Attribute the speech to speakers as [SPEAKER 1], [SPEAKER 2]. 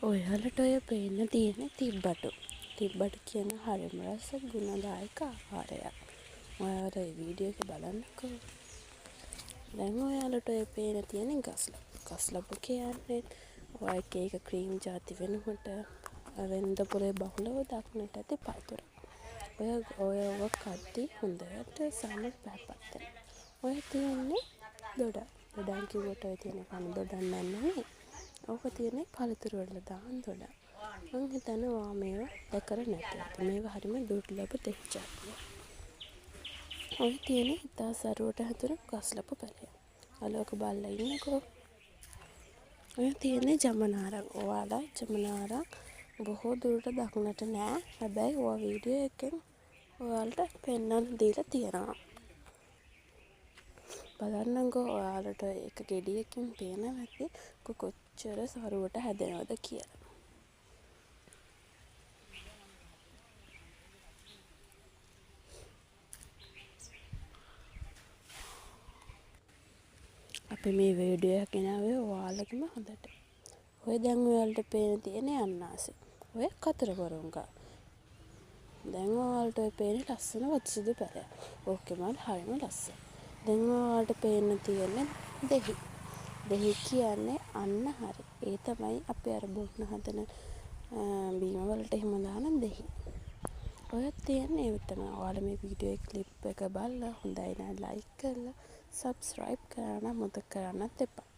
[SPEAKER 1] ඔයාලට ඔය පේන්න තියෙන තිබ්බඩු. තිබ්බඩු කියන හරිම රස ගුණදායක ආහාරයක්. ඔයාලා මේ වීඩියෝ එක බලන්නකෝ. දැන් ඔයාලට ඔය පේන තියෙන ගස්ලබු කියන්නේ ඔය එක ක්‍රීම් ಜಾති වෙනකොට වෙන්ද පොලේ බහුලව දක්නට ඇති පළතුර. ඔය කද්දි හොඳට සමත් පැහැපත් වෙනවා. ඔය තියෙන්නේ දොඩම්. දොඩම් කිව්වට ඔය තියෙන කන දොඩම් නෙමෙයි. ඕක තියෙන්නේ පළතුරු වල දාන දොඩම්. මං හිතනවා මේවා දැකලා නැති ඇති. මේවා හරිම දුර්ලභ දෙහි ජාතියක්. ඔය තියෙන්නේ ඉතා සරුවට හැදුණු ගස්ලබු පැලයක්. ඔයාලා ඔක බලලා ඉන්නකෝ. ඔය තියෙන්නේ ජමනාරම්. ඔයාලා ජමනාරම් බොහෝ දුරට දක්නට නෑ. හැබැයි ඔය වීඩියෝ එකෙන් ඔයාලට පෙන්වන්න දීලා තියෙනවා. බලන්නකෝ ඔයාලට එක ගෙඩියකින් පේනවා ඇති කොච්චර සරුවට හැදෙනවද කියලා. අපි මේ වීඩියෝ එක ගෙනාවේ ඔයාලගෙම හොඳට. ඔය දැන් ඔයාලට පේන තියෙන අන්නාසි. ඔය කතරවරුංගා. දැන් ඔයාලට ඔය පේන ලස්සන වතුසුදු පැලයක්. ඕකේ මල් හරිම ලස්සන. දැන් ඔයාලට පේන්න තියෙන්නේ දෙහි. දෙහි කියන්නේ අන්න හරි. ඒ තමයි අපි අර බොන්න හදන බීම වලට එහෙම දාන දෙහි. ඔය තියෙන්නේ ඒ තමයි. ඔයාලා මේ වීඩියෝ ක්ලිප් එක බලලා හොඳයි නම් ලයික් කරලා සබ්ස්ක්‍රයිබ් කරන්න අමතක කරන්නත් එපා.